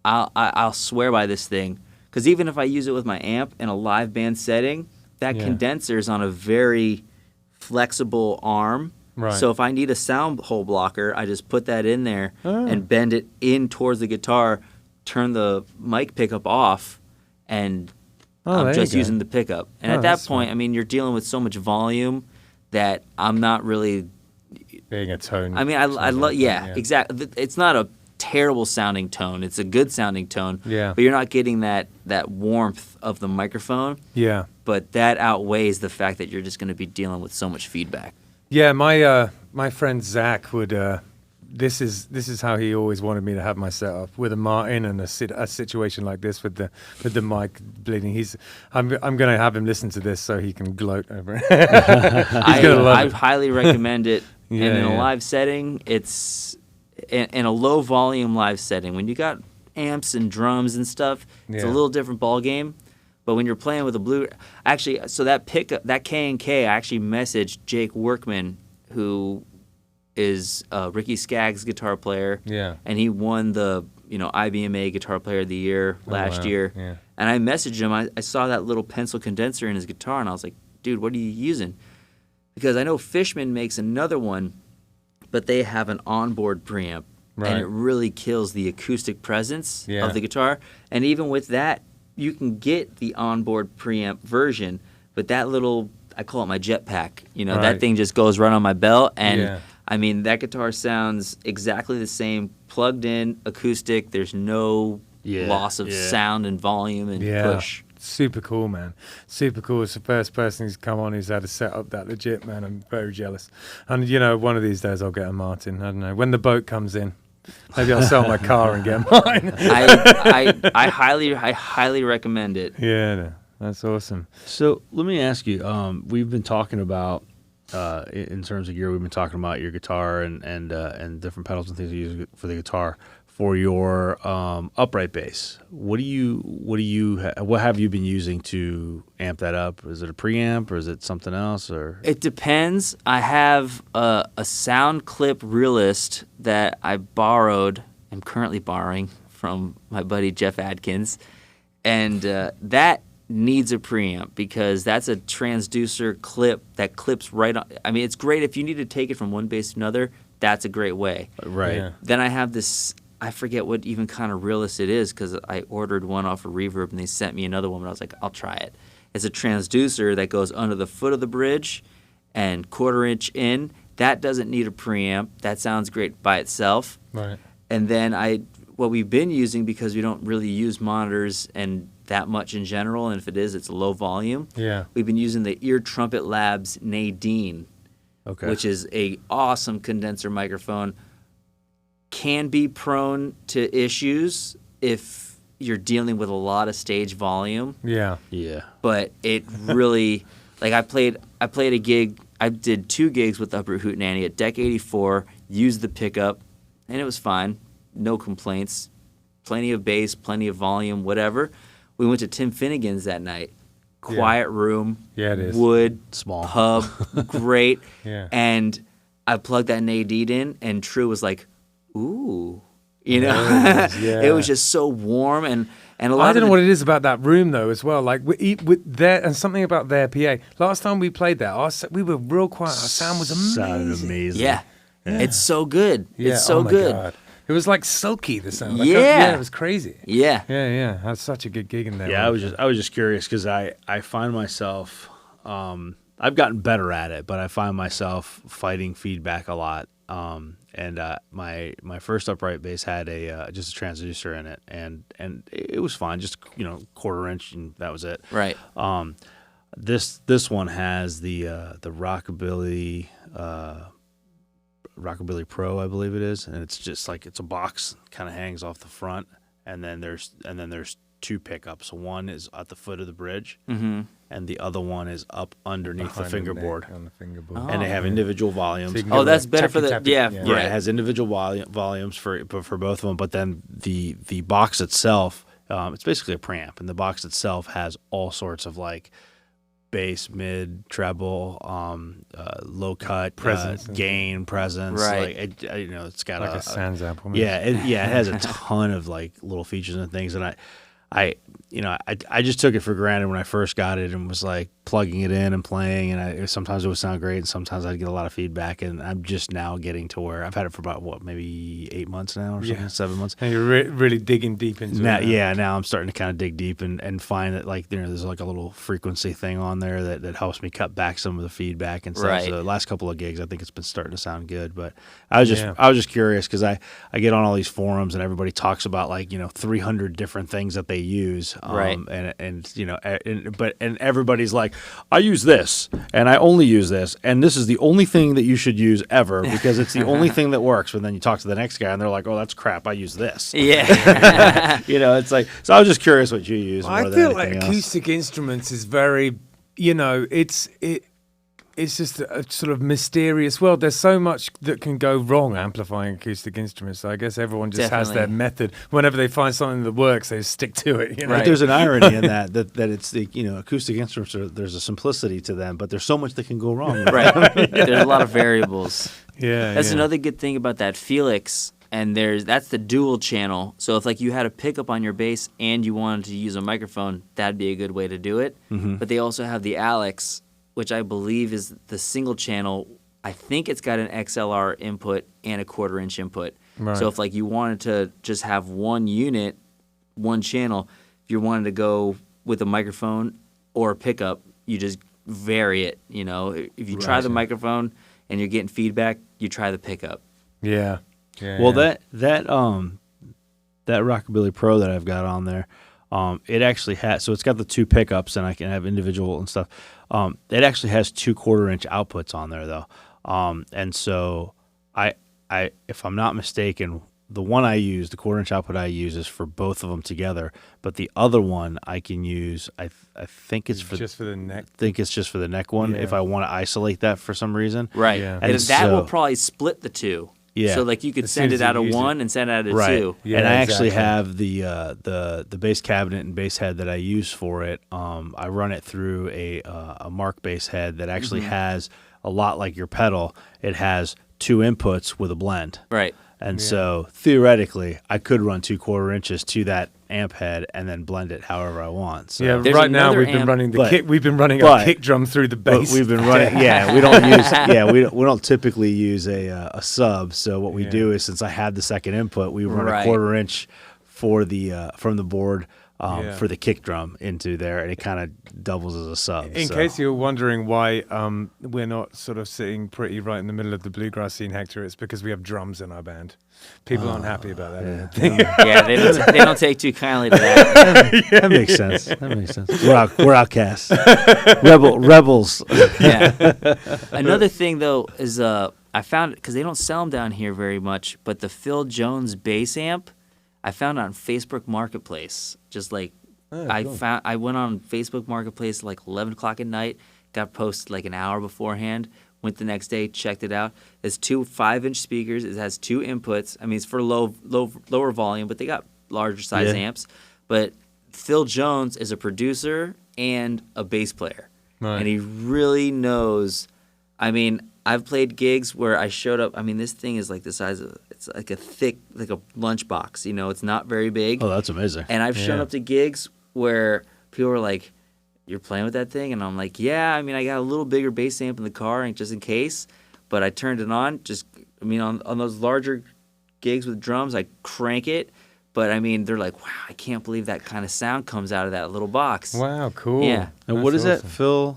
I'll swear by this thing, because even if I use it with my amp in a live band setting, that condenser is on a very flexible arm. Right. So if I need a sound hole blocker, I just put that in there and bend it in towards the guitar, turn the mic pickup off, and I'm just using the pickup. And at that point, I mean, you're dealing with so much volume that I'm not really being a tone. I mean, I love, exactly. It's not a terrible sounding tone. It's a good sounding tone. Yeah. But you're not getting that warmth of the microphone. Yeah. But that outweighs the fact that you're just going to be dealing with so much feedback. Yeah, my friend Zach would. This is how he always wanted me to have my setup, with a Martin and a situation like this with the mic bleeding. I'm going to have him listen to this so he can gloat over it. I highly recommend it. And in a live setting, it's in a low volume live setting. When you got amps and drums and stuff, it's a little different ball game. But when you're playing with so that pickup, that K&K, I actually messaged Jake Workman, who is Ricky Skaggs' guitar player. Yeah. And he won the IBMA Guitar Player of the Year last year. Yeah. And I messaged him. I saw that little pencil condenser in his guitar, and I was like, dude, what are you using? Because I know Fishman makes another one, but they have an onboard preamp. Right. And it really kills the acoustic presence of the guitar. And even with that, you can get the onboard preamp version, but that little, I call it my jetpack. That thing just goes right on my belt, and I mean, that guitar sounds exactly the same, plugged in, acoustic. There's no loss of sound and volume and push. Super cool, man. Super cool. It's the first person who's come on who's had a setup that legit, man. I'm very jealous. And, one of these days I'll get a Martin. I don't know. When the boat comes in, maybe I'll sell my car and get mine. I highly recommend it. Yeah. That's awesome. So let me ask you. We've been talking about in terms of gear. We've been talking about your guitar and different pedals and things you use for the guitar. For your upright bass, what have you been using to amp that up? Is it a preamp or is it something else? Or it depends. I have a sound clip realist that I borrowed. I'm currently borrowing from my buddy Jeff Adkins, and that needs a preamp because that's a transducer clip that clips right on. I mean, it's great if you need to take it from one bass to another. That's a great way. Right. Yeah. Then I have this. I forget what even kind of realist it is because I ordered one off of Reverb and they sent me another one. And I was like, I'll try it. It's a transducer that goes under the foot of the bridge and 1/4 inch in. That doesn't need a preamp. That sounds great by itself. Right. And then what we've been using, because we don't really use monitors and that much in general, and if it is, it's low volume. Yeah. We've been using the Ear Trumpet Labs Nadine, which is a awesome condenser microphone. Can be prone to issues if you're dealing with a lot of stage volume. Yeah. Yeah. But it really, like I played a gig. I did 2 gigs with Uproot Hootenanny at Deck 84, used the pickup, and it was fine. No complaints. Plenty of bass, plenty of volume, whatever. We went to Tim Finnegan's that night. Quiet room. Yeah, it is. Wood. Small. Pub. Great. Yeah. And I plugged that Nadine in, and True was like, ooh, you know, it was just so warm and a lot. I don't know what it is about that room though, as well. Like with their and something about their PA. Last time we played there, we were real quiet. Our sound was amazing. Sounded amazing. Yeah. It's so good. Yeah. It's so my good. God. It was like silky, the sound. Like, Yeah. it was crazy. Yeah. Yeah. Had such a good gig in there. Yeah, I was just curious because I find myself I've gotten better at it, but I find myself fighting feedback a lot. And my first upright bass had just a transducer in it, and it was fine, just 1/4 inch, and that was it. Right. This one has the Rockabilly Pro, I believe it is, and it's just like it's a box, kind of hangs off the front, and then there's 2 pickups. One is at the foot of the bridge, and the other one is up underneath the fingerboard. On the fingerboard. And they have individual volumes. Oh, that's better for the Yeah, it has individual volumes for both of them. But then the box itself, it's basically a preamp, and the box itself has all sorts of like bass, mid, treble, low cut, gain, presence. Right. Like it's got like a Sans amp. it has a ton of like little features and things, and I just took it for granted when I first got it and was like plugging it in and playing, and sometimes it would sound great and sometimes I'd get a lot of feedback, and I'm just now getting to where I've had it for about maybe 8 months now or something, 7 months. And you're really digging deep into now, it. Now I'm starting to kind of dig deep and find that like there's like a little frequency thing on there that helps me cut back some of the feedback and stuff. Right. So the last couple of gigs I think it's been starting to sound good, but I was just curious because I get on all these forums and everybody talks about like 300 different things that they use. Right. And everybody's like, I use this and I only use this and this is the only thing that you should use ever because it's the only thing that works. But then you talk to the next guy and they're like, oh, that's crap. I use this. Yeah. It's like, so I was just curious what you use. I feel like acoustic instruments is very, it's just a sort of mysterious world. There's so much that can go wrong amplifying acoustic instruments. So I guess everyone just has their method. Whenever they find something that works, they stick to it. Right. There's an irony in that it's the acoustic instruments there's a simplicity to them, but there's so much that can go wrong. Right. There's a lot of variables. Yeah. That's another good thing about that Felix. And that's the dual channel. So if like you had a pickup on your bass and you wanted to use a microphone, that'd be a good way to do it. Mm-hmm. But they also have the Alex, which I believe is the single channel. I think it's got an XLR input and a 1/4 inch input. Right. So if like you wanted to just have one unit, one channel, if you wanted to go with a microphone or a pickup, you just vary it. If you try the microphone and you're getting feedback, you try the pickup. Yeah. Well, that Rockabilly Pro that I've got on there, it actually has. So it's got the 2 pickups, and I can have individual and stuff. It actually has 2 1/4 inch outputs on there, though. And so I, if I'm not mistaken, the one I use, the 1/4-inch output I use, is for both of them together. But the other one I can use. I think it's just for the neck. I think it's just for the neck one. If I want to isolate that for some reason, right? Yeah. And that will probably split the two. Yeah. So like you could send it out of one and send it out of two. Yeah, and I actually have the bass cabinet and bass head that I use for it. I run it through a Mark bass head that actually has a lot like your pedal. It has 2 inputs with a blend. Right. And so theoretically, I could run 2 1/4 inches to that amp head and then blend it however I want. So Yeah, right now we've been running the kick. We've been running a kick drum through the bass. We've been running. Yeah, we don't use. Yeah, we don't typically use a sub. So what we do is, since I had the second input, we run a 1/4 inch for the from the board. For the kick drum into there, and it kind of doubles as a sub. In case you're wondering why we're not sort of sitting pretty right in the middle of the bluegrass scene, Hector, it's because we have drums in our band. People aren't happy about that. Yeah, they don't take too kindly to that. That makes sense. That makes sense. We're outcasts, rebels. Yeah. Another thing though is I found, because they don't sell them down here very much, but the Phil Jones bass amp, I found on Facebook Marketplace. Just like I went on Facebook Marketplace like 11 o'clock at night, got posted like an hour beforehand, went the next day, checked it out. There's 2 5-inch speakers. It has 2 inputs. I mean, it's for lower volume, but they got larger size amps. But Phil Jones is a producer and a bass player. Right. And he really knows. I mean, I've played gigs where I showed up. I mean, this thing is like the size of, it's like a thick, like a lunchbox. You know, it's not very big. Oh, that's amazing. And I've shown up to gigs where people were like, "You're playing with that thing?" And I'm like, "Yeah, I mean, I got a little bigger bass amp in the car just in case." But I turned it on. On those larger gigs with drums, I crank it. But I mean, they're like, "Wow, I can't believe that kind of sound comes out of that little box." Wow, cool. Yeah. And what is that, Phil?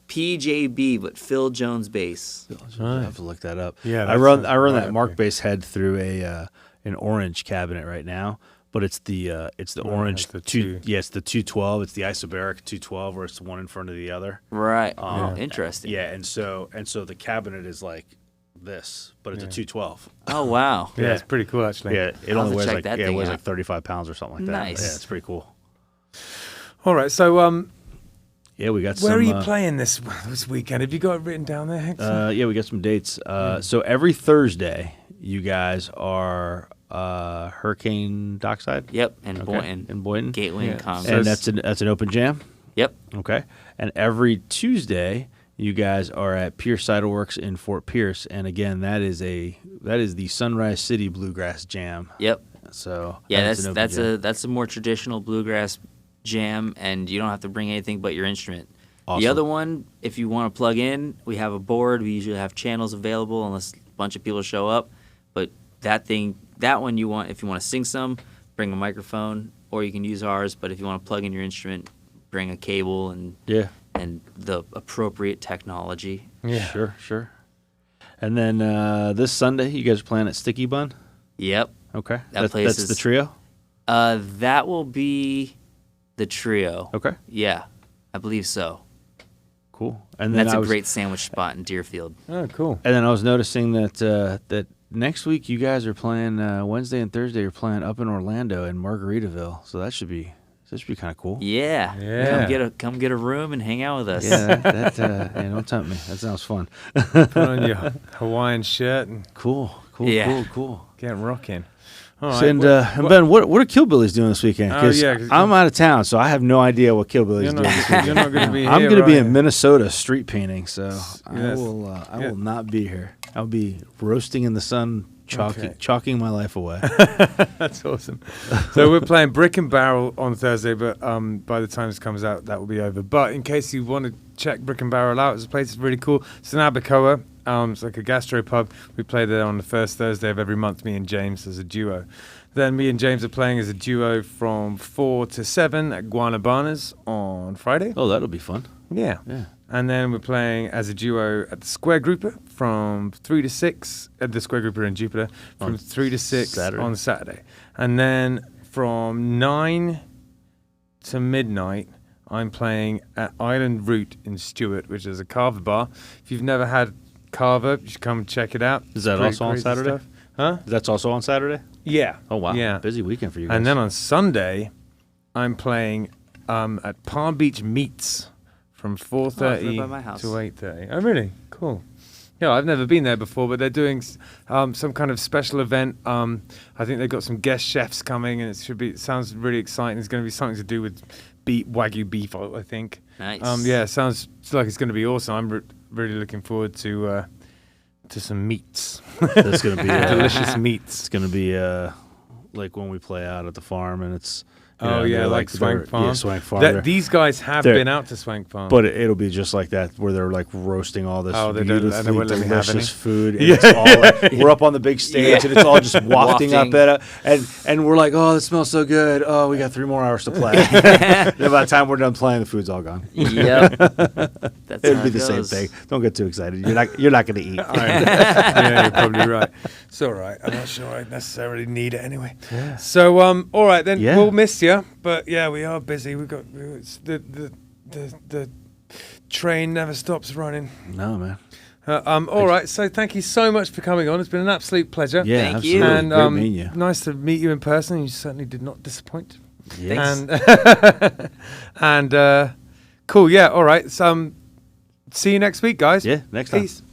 PJB, but Phil Jones bass. I have to look that up. Yeah, I run that Mark bass head through an orange cabinet right now, but it's the orange the two. Yeah, it's the 212. It's the isobaric 212, where it's one in front of the other. Right. Interesting. Yeah, and so the cabinet is like this, but it's a 212. Oh wow. Yeah, it's pretty cool actually. Yeah, it I'll only weighs check that thing out. like 35 pounds or something like that. Nice. Yeah, it's pretty cool. All right, so yeah, we got where some. are you playing this weekend? Have you got it written down there, Hector? Yeah, we got some dates. So every Thursday, you guys are Hurricane Dockside. Yep, and Boynton. In Boynton. Gateway and Commerce. And that's an open jam. Yep. Okay. And every Tuesday, you guys are at Pierce Cider Works in Fort Pierce, and again, that is the Sunrise City Bluegrass Jam. Yep. So yeah, that's a more traditional bluegrass jam, and you don't have to bring anything but your instrument. Awesome. The other one, if you want to plug in, we have a board. We usually have channels available unless a bunch of people show up. But that one you want, if you want to sing some, bring a microphone, or you can use ours. But if you want to plug in your instrument, bring a cable and the appropriate technology. Yeah, sure. And then this Sunday, you guys are playing at Sticky Bun? Yep. Okay. That's the trio? That will be the trio. Okay. Yeah, I believe so. Cool. And then that's a great sandwich spot in Deerfield. Oh, cool. And then I was noticing that next week you guys are playing Wednesday and Thursday. You're playing up in Orlando in Margaritaville, so that should be kind of cool. Yeah. Come get a room and hang out with us. Yeah, don't tempt me. That sounds fun. Put on your Hawaiian shirt and cool. Get rocking. All right. And Ben, what are Killbillies doing this weekend? Because I'm out of town, so I have no idea what Killbillies do this weekend. You're not going to be here. I'm going to be in Minnesota street painting, so I will not be here. I'll be roasting in the sun, chalking my life away. That's awesome. So we're playing Brick and Barrel on Thursday, but by the time this comes out, that will be over. But in case you want to check Brick and Barrel out, it's a place that's really cool. It's in Abacoa. It's like a gastro pub. We play there on the first Thursday of every month, me and James as a duo. Then me and James are playing as a duo from 4 to 7 at Guanabanas on Friday. Oh, that'll be fun. Yeah. And then we're playing as a duo at the Square Grouper from 3 to 6 at the Square Grouper in Jupiter from 3 to 6 on Saturday. And then from 9 to midnight, I'm playing at Island Root in Stewart, which is a carver bar. If you've never had Carver. You should come check it out. Is that also on Saturday? Stuff. Huh? That's also on Saturday? Yeah. Oh, wow. Yeah. Busy weekend for you guys. And then on Sunday, I'm playing at Palm Beach Meats from 4:30 to 8:30. Oh, really? Cool. Yeah, I've never been there before, but they're doing some kind of special event. I think they've got some guest chefs coming, and it sounds really exciting. It's going to be something to do with Wagyu beef, I think. Nice. Yeah, sounds like it's going to be awesome. I'm really looking forward to some meats. That's going to be delicious meats. It's going to be like when we play out at the farm, and it's like Swank Farm. Yeah, Swank Farm. These guys have been out to Swank Farm, but it'll be just like that, where they're like roasting all this beautifully delicious food. And it's all like, we're up on the big stage, and it's all just wafting up at us, and we're like, oh, this smells so good. Oh, we got 3 more hours to play. And by the time we're done playing, the food's all gone. Yep, it'll be the same thing. Don't get too excited. You're not going to eat. Yeah, you're probably right. It's all right. I'm not sure I necessarily need it anyway. Yeah. So, all right then. Yeah. We'll miss you. But yeah, we are busy. The train never stops running. No, man. All right. So thank you so much for coming on. It's been an absolute pleasure. Yeah, thank you. And great meeting you. Nice to meet you in person. You certainly did not disappoint. Thanks. And cool. Yeah. All right. So see you next week, guys. Yeah. Next time. Peace.